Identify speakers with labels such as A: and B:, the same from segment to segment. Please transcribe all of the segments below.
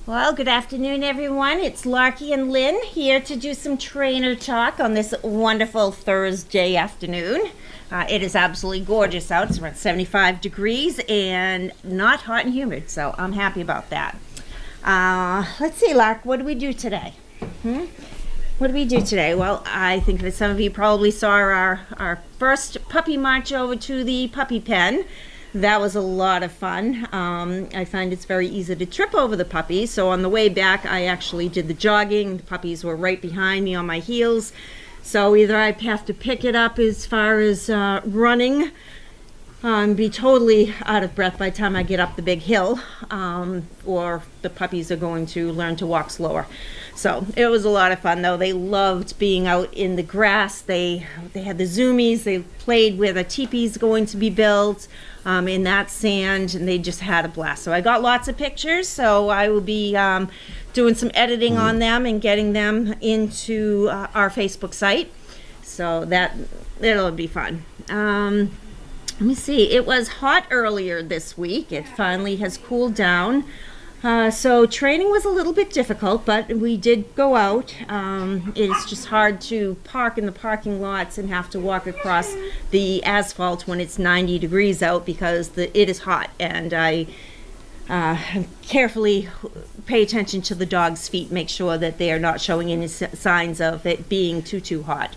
A: Well, good afternoon, everyone. It's Larky and Lynn here to do some trainer talk on this wonderful Thursday afternoon. It is absolutely gorgeous out. It's around 75 degrees and not hot and humid, so I'm happy about that. Let's see, Lark, what do we do today? What do we do today? Well, I think that some of you probably saw our first puppy march over to the puppy pen. That was a lot of fun. I find it's very easy to trip over the puppies. So on the way back, I actually did the jogging. The puppies were right behind me on my heels. So either I have to pick it up as far as running, be totally out of breath by the time I get up the big hill, or the puppies are going to learn to walk slower. So it was a lot of fun, though. They loved being out in the grass. They had the zoomies. They played where the teepee's going to be built, in that sand, and they just had a blast. So I got lots of pictures, so I will be doing some editing on them and getting them into our Facebook site. So it'll be fun. Let me see. It was hot earlier this week. It finally has cooled down. So training was a little bit difficult, but we did go out. It's just hard to park in the parking lots and have to walk across the asphalt when it's 90 degrees out because it is hot. And I carefully pay attention to the dog's feet, make sure that they are not showing any signs of it being too hot.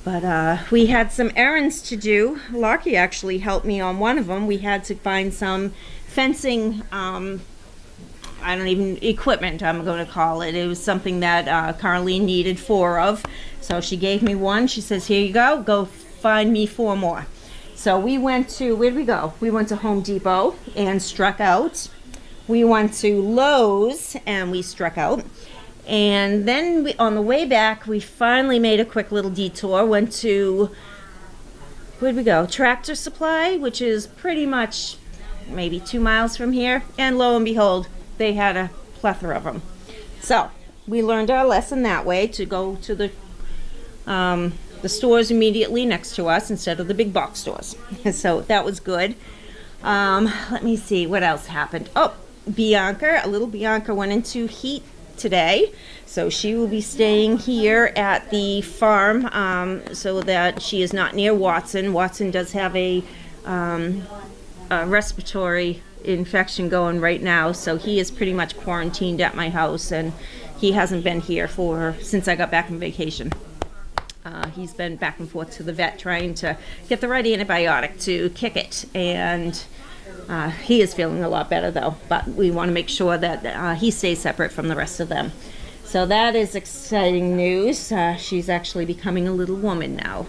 A: But we had some errands to do. Larky actually helped me on one of them. We had to find some fencing equipment, I'm going to call it. It was something that Carlene needed 4 of. So she gave me one. She says, here you go find me 4 more. So we went to, where'd we go? We went to Home Depot and struck out. We went to Lowe's and we struck out. And then on the way back, we finally made a quick little detour, went to, where'd we go? Tractor Supply, which is pretty much maybe 2 miles from here. And lo and behold, they had a plethora of them. So we learned our lesson that way, to go to the stores immediately next to us instead of the big box stores. So that was good. Let me see what else happened. Oh, little Bianca went into heat today, so she will be staying here at the farm, so that she is not near Watson. Watson does have a respiratory infection going right now, so he is pretty much quarantined at my house, and he hasn't been here since I got back from vacation. He's been back and forth to the vet trying to get the right antibiotic to kick it, and he is feeling a lot better though, but we want to make sure that he stays separate from the rest of them. So that is exciting news. She's actually becoming a little woman now.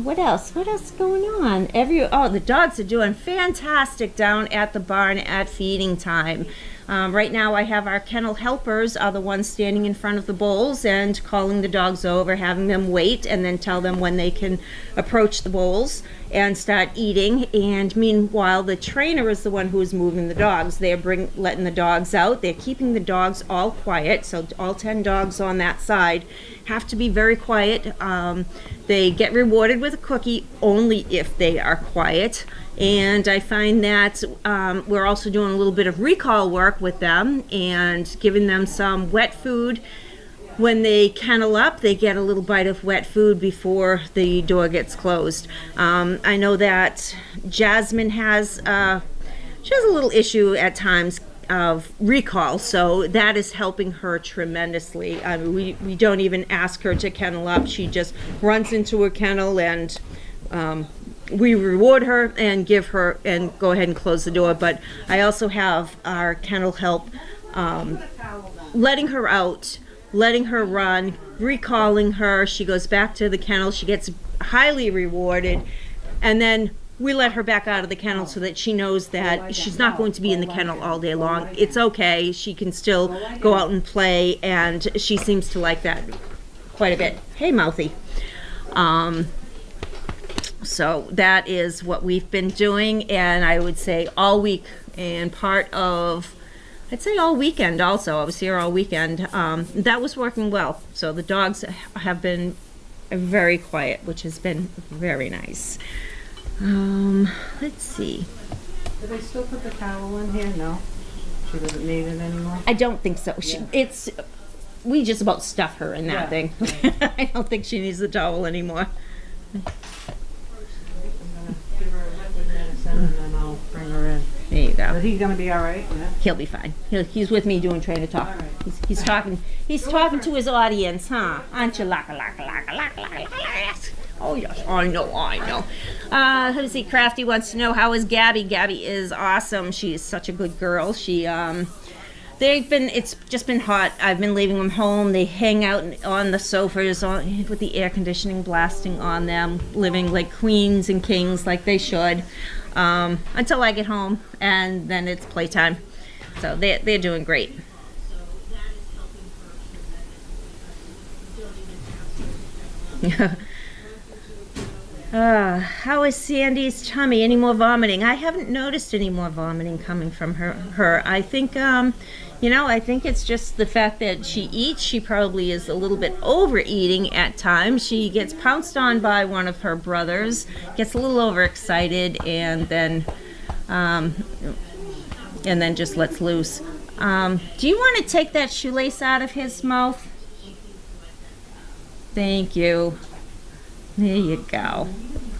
A: What else? What else is going on? The dogs are doing fantastic down at the barn at feeding time. Right now I have our kennel helpers are the ones standing in front of the bowls and calling the dogs over, having them wait, and then tell them when they can approach the bowls and start eating. And meanwhile, the trainer is the one who is moving the dogs. They're letting the dogs out. They're keeping the dogs all quiet. So all 10 dogs on that side have to be very quiet. They get rewarded with a cookie only if they are quiet. And I find that we're also doing a little bit of recall work with them and giving them some wet food. When they kennel up, they get a little bite of wet food before the door gets closed. I know that Jasmine has a little issue at times of recall, so that is helping her tremendously. I mean, we don't even ask her to kennel up. She just runs into her kennel, and we reward her and give her and go ahead and close the door. But I also have our kennel help letting her out, letting her run, recalling her. She goes back to the kennel. She gets highly rewarded, and then we let her back out of the kennel so that she knows that she's not going to be in the kennel all day long. It's okay. She can still go out and play, and she seems to like that quite a bit. Hey, Mouthy. So that is what we've been doing, and I would say all week and I'd say all weekend also. I was here all weekend. That was working well. So the dogs have been very quiet, which has been very nice. Let's see.
B: Did I still put the towel in here? No. She doesn't need it anymore?
A: I don't think so. We just about stuff her in that thing. I don't think she needs the towel anymore.
B: I'm gonna give her a liquid medicine and then I'll bring her in.
A: There you go.
B: But he's gonna be all right? Yeah.
A: He'll be fine. He's with me doing train to talk.
B: All right.
A: He's talking. He's talking to his audience, huh? Aren't you? Laka. Oh yes, I know. Let me see. Crafty wants to know, how is Gabby? Gabby is awesome. She is such a good girl. It's just been hot. I've been leaving them home. They hang out on the sofas with the air conditioning blasting on them, living like queens and kings like they should, until I get home, and then it's playtime. So they're doing great. How is Sandy's tummy? Any more vomiting? I haven't noticed any more vomiting coming from her. I think I think it's just the fact that she eats. She probably is a little bit overeating at times. She gets pounced on by one of her brothers, gets a little overexcited, and then just lets loose. Do you want to take that shoelace out of his mouth? Thank you. There you go.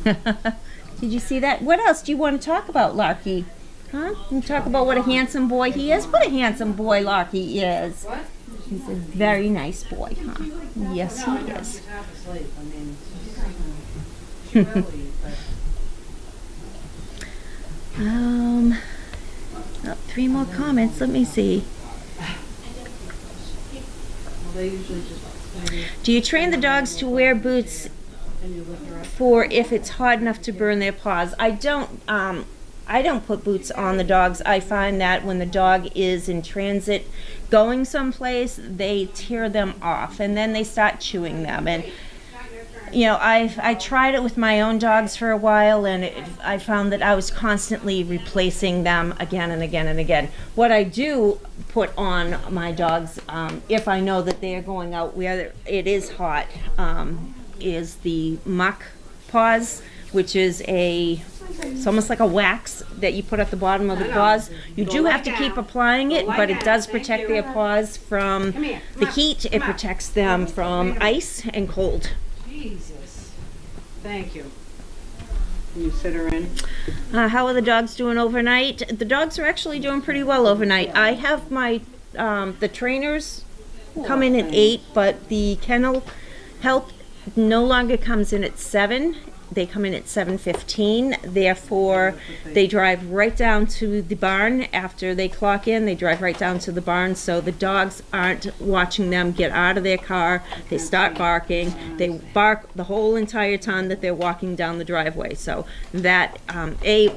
A: Did you see that? What else do you want to talk about, Larky? Huh? You talk about what a handsome boy he is? What a handsome boy Larky is.
B: What?
A: He's a very nice boy, huh? Yes, he is.
B: She's half asleep. I mean, she will eat, but...
A: 3 more comments. Let me see.
B: Well, they usually just...
A: Do you train the dogs to wear boots for if it's hot enough to burn their paws? I don't put boots on the dogs. I find that when the dog is in transit going someplace, they tear them off and then they start chewing them. And I tried it with my own dogs for a while, and I found that I was constantly replacing them again and again and again. What I do put on my dogs, if I know that they are going out where it is hot, is the muck paws, which is it's almost like a wax that you put at the bottom of the paws. You do have to keep applying it, but it does protect their paws from the heat. It protects them from ice and cold.
B: Jesus. Thank you. Can you sit her in?
A: How are the dogs doing overnight? The dogs are actually doing pretty well overnight. I have my the trainers come in at 8, but the kennel help no longer comes in at 7. They come in at 7:15. Therefore, they drive right down to the barn after they clock in. They drive right down to the barn, so the dogs aren't watching them get out of their car. They start barking. They bark the whole entire time that they're walking down the driveway. So that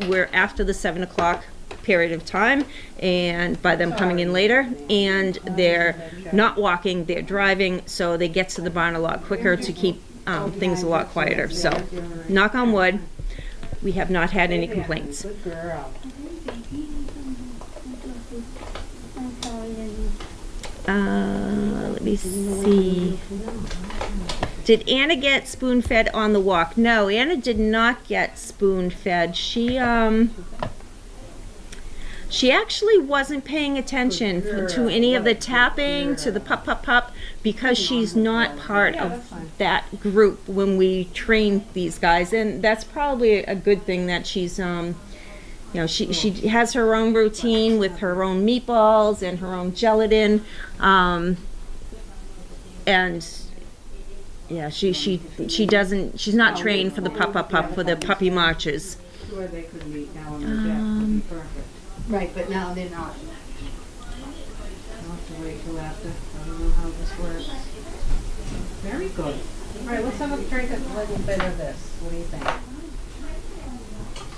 A: we're after the 7 o'clock period of time, and by them coming in later, and they're not walking, they're driving, so they get to the barn a lot quicker to keep things a lot quieter. So, knock on wood, we have not had any complaints.
B: Good girl.
A: Let me see. Did Anna get spoon-fed on the walk? No, Anna did not get spoon-fed. She actually wasn't paying attention to any of the tapping, to the pup, because she's not part of that group when we train these guys. And that's probably a good thing that she's, she has her own routine with her own meatballs and her own gelatin. She's not trained for the pup, for the puppy marches.
B: Sure, they could meet now on the deck. Would be perfect.
C: Right, but now they're not.
B: I'll have to wait till after. I don't know how this works. Very good. All right, let's have a drink a little bit of this. What do you think?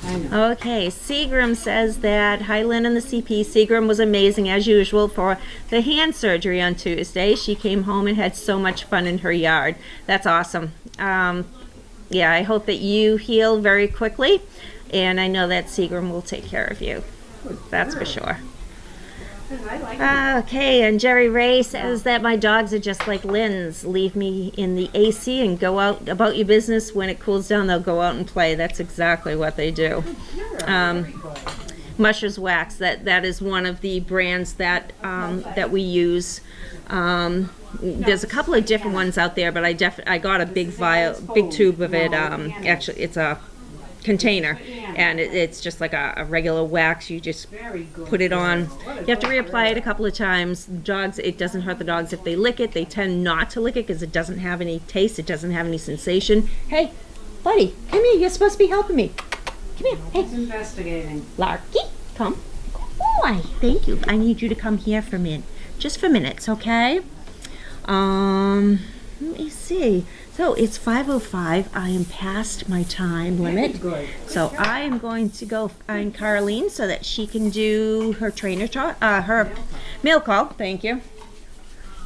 B: I know.
A: Okay, Seagram says that, hi Lynn and the CP, Seagram was amazing as usual for the hand surgery on Tuesday. She came home and had so much fun in her yard. That's awesome. Yeah, I hope that you heal very quickly, and I know that Seagram will take care of you. That's for sure. Okay, and Jerry Ray says that my dogs are just like Lynn's. Leave me in the AC and go out about your business. When it cools down, they'll go out and play. That's exactly what they do. Musher's Wax. That is one of the brands that that we use. There's a couple of different ones out there, but I got a big tube of it. Actually, it's a container, and it's just like a regular wax. You just put it on. You have to reapply it a couple of times. Dogs, it doesn't hurt the dogs if they lick it. They tend not to lick it because it doesn't have any taste. It doesn't have any sensation. Hey, buddy, come here. You're supposed to be helping me. Come here. Hey,
B: Investigating.
A: Larky, come. Boy, thank you. I need you to come here for a minute. Just for minutes, okay? Let me see. So it's 5:05. I am past my time limit. So I am going to go find Caroline so that she can do her her mail call. Thank you.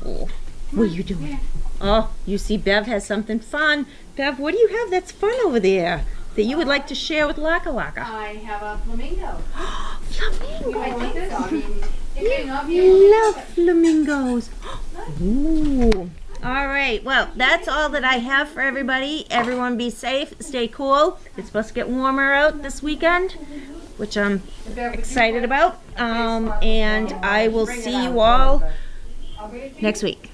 A: Oh, what are you doing? Oh, you see Bev has something fun. Bev, what do you have that's fun over there that you would like to share with Laka Laka?
C: I have a flamingo.
A: Flamingo.
C: I think so. I mean,
A: Love flamingos. Ooh. All right. Well, that's all that I have for everybody. Everyone be safe. Stay cool. It's supposed to get warmer out this weekend, which I'm excited about. And I will see you all next week.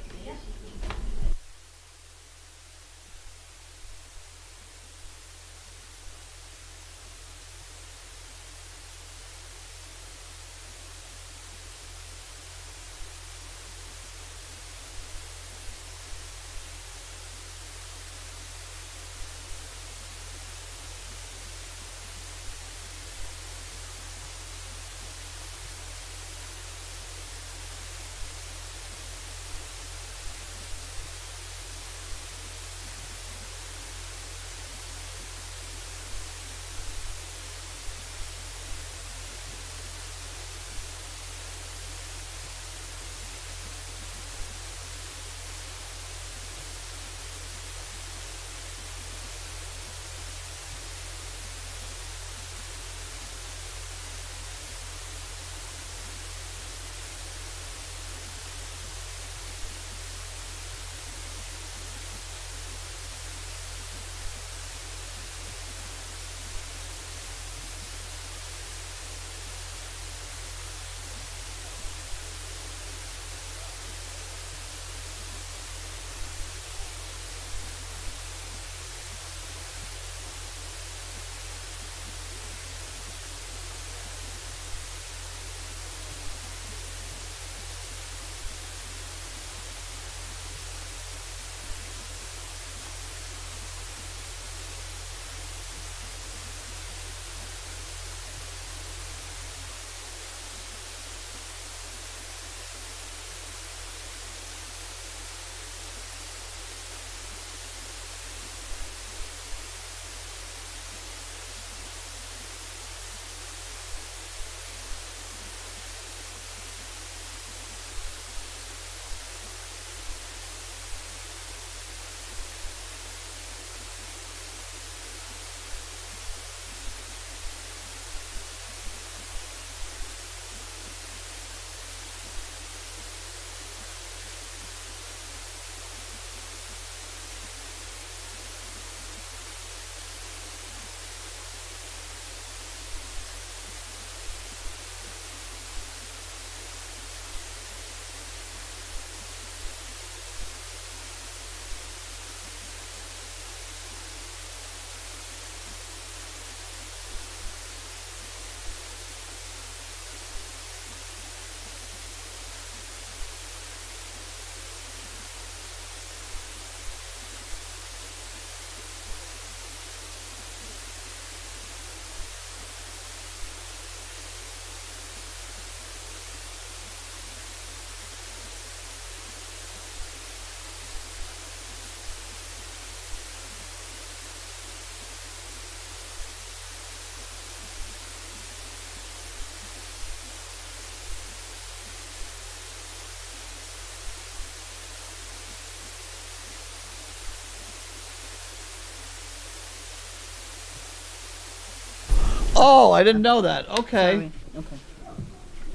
D: Oh, I didn't know that. Okay.
B: Sorry. Okay.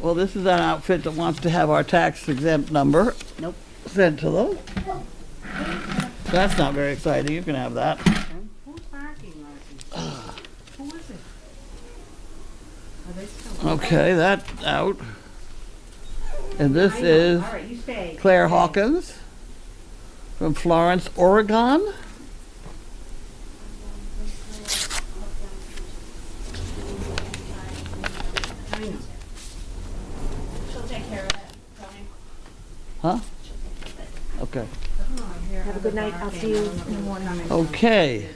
D: Well, this is an outfit that wants to have our tax exempt number
B: Nope.
D: sent to them. That's not very exciting. You can have that.
B: Who's barking, Marcy? Who is it? Are they still?
D: Okay, that's out. And this is
B: All right, you stay.
D: Claire
B: Stay.
D: Hawkins from Florence, Oregon.
B: I know.
C: She'll take care of it, Tony.
D: Huh? Okay.
A: Have a good night. I'll see you in the morning.
D: Okay.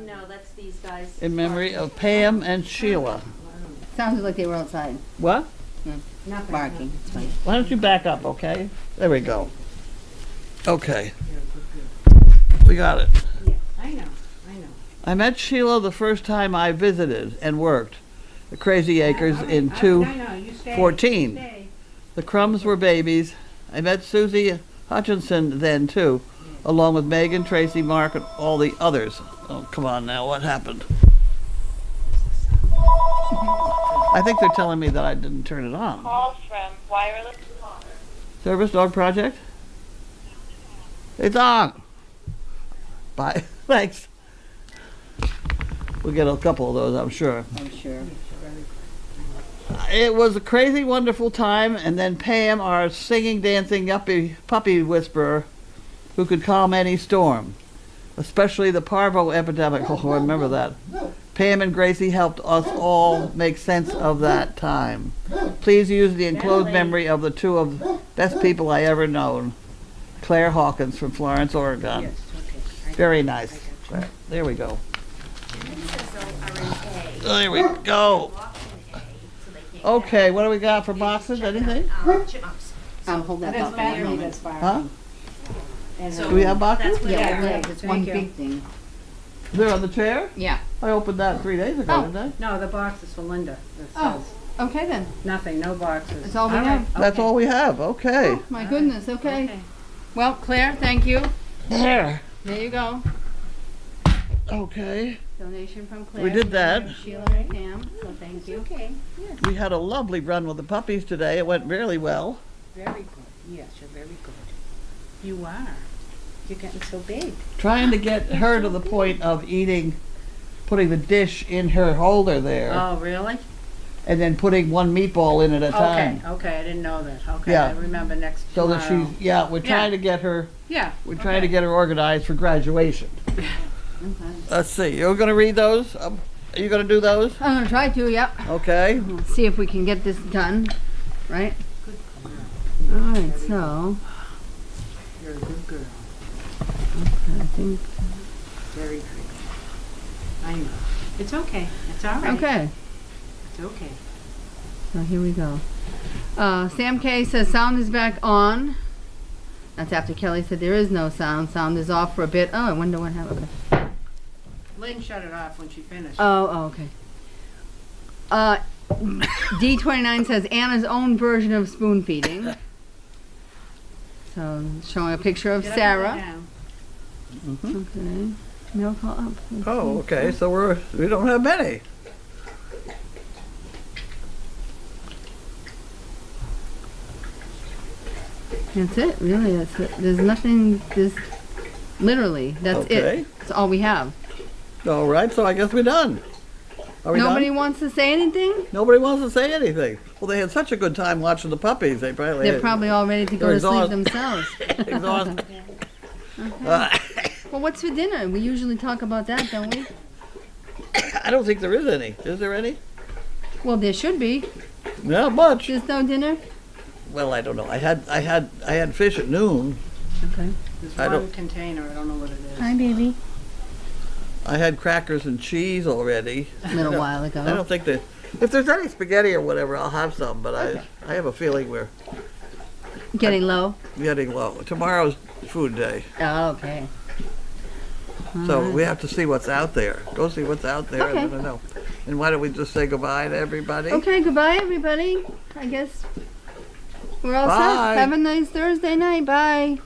A: No, that's these guys.
D: In memory of Pam and Sheila.
E: Sounded like they were outside
D: What?
E: barking. It's fine.
D: Why don't you back up, okay? There we go. Okay. We got it.
B: Yeah, I know.
D: I met Sheila the first time I visited and worked the Crazy Acres
B: All right,
D: in
B: I know, you stay.
D: 2014.
B: Stay.
D: The Crumbs were babies. I met Susie Hutchinson then too, along with Megan, Tracy, Mark, and all the others. Oh, come on now, what happened? I think they're telling me that I didn't turn it on.
F: Call from wireless.
D: Service Dog Project? It's on. Bye. Thanks. We'll get a couple of those, I'm sure.
E: I'm sure.
D: It was a crazy, wonderful time, and then Pam, our singing, dancing, yuppie puppy whisperer, who could calm any storm, especially the parvo epidemic. Oh, I remember that. Pam and Gracie helped us all make sense of that time. Please use the enclosed memory of the two of the best people I ever known. Claire Hawkins from Florence, Oregon.
B: Yes, okay.
D: Very nice. Claire. There we go. There we go. Okay, what do we got for boxes? Anything?
A: Chipmunks.
E: Hold that
B: That's
E: up for a
B: battery
E: moment.
B: that's firing.
D: Huh?
B: And
A: So-
D: Do we have boxes?
A: That's what
E: Yeah,
B: Yeah,
E: it's
B: thank
E: one
B: you.
E: big thing.
D: They're on the chair?
E: Yeah.
D: I opened that 3 days ago,
E: Oh.
D: didn't I?
B: No, the box is for Linda. That
E: Oh.
B: says
E: Okay then.
B: nothing, no boxes.
E: That's all we
B: right,
E: have.
D: That's
B: okay.
D: all we have. Okay.
E: Oh, my goodness. Okay.
B: Okay.
E: Well, Claire, thank you.
D: There.
E: There you go.
D: Okay.
E: Donation from Claire.
D: We did that.
E: From Sheila and Pam. So thank you.
B: Okay,
D: We had a lovely run with the puppies today. It went really well.
B: very good. Yes, you're very good. You are. You're getting so big.
D: Trying to get her to the point of eating, putting the dish in her holder there,
B: Oh, really?
D: and then putting one meatball in at a time.
B: Okay, I didn't know that. Okay,
D: Yeah.
B: I remember next
D: So that
B: tomorrow.
D: she's, yeah, we're trying to get her,
B: Yeah.
D: we're trying to get her organized for graduation. Let's see, you're gonna read those? Are you gonna do those?
E: I'm gonna try to. Yep.
D: Okay.
E: We'll see if we can get this done. Right. All right. So
B: You're a good girl.
E: I think.
B: Very good. I know. It's okay. It's all right.
E: Okay.
B: It's okay.
E: So here we go. Sam K says sound is back on. That's after Kelly said there is no sound. Sound is off for a bit. Oh, I wonder what happened. Okay.
B: Lynn shut it off when she finished.
E: Okay. D29 says Anna's own version of spoon feeding. So showing a picture of
B: Get up and lay
E: Sarah.
B: down.
E: Okay. Milk all up.
D: Oh, okay, so we don't have many.
E: That's it, really. That's it. There's nothing. There's literally that's
D: Okay.
E: it. That's all we have.
D: All right, so I guess we're done. Are we
E: Nobody
D: done?
E: wants to say anything.
D: Nobody wants to say anything. Well, they had such a good time watching the puppies. They probably
E: They're probably all ready to go
D: They're
E: to sleep
D: exhausted.
E: themselves.
D: exhausted.
E: Well, what's for dinner? We usually talk about that, don't we?
D: I don't think there is any. Is there any?
E: Well, there should be.
D: Not much.
E: There's no dinner.
D: Well, I don't know. I had fish at noon.
E: Okay.
B: There's
D: I
B: one
D: don't-
B: container. I don't know what it is.
E: Hi, baby.
D: I had crackers and cheese already.
E: A little while
D: I
E: ago.
D: don't think that if there's any spaghetti or whatever, I'll have some. But I have a feeling we're
E: Getting low.
D: getting low. Tomorrow's food day,
E: Oh, okay.
D: so we have to see what's out there. Go see what's out there,
E: Okay.
D: and then I know. And why don't we just say goodbye to everybody?
E: Okay. Goodbye, everybody. I guess we're all
D: Bye.
E: set. Have a nice Thursday night. Bye.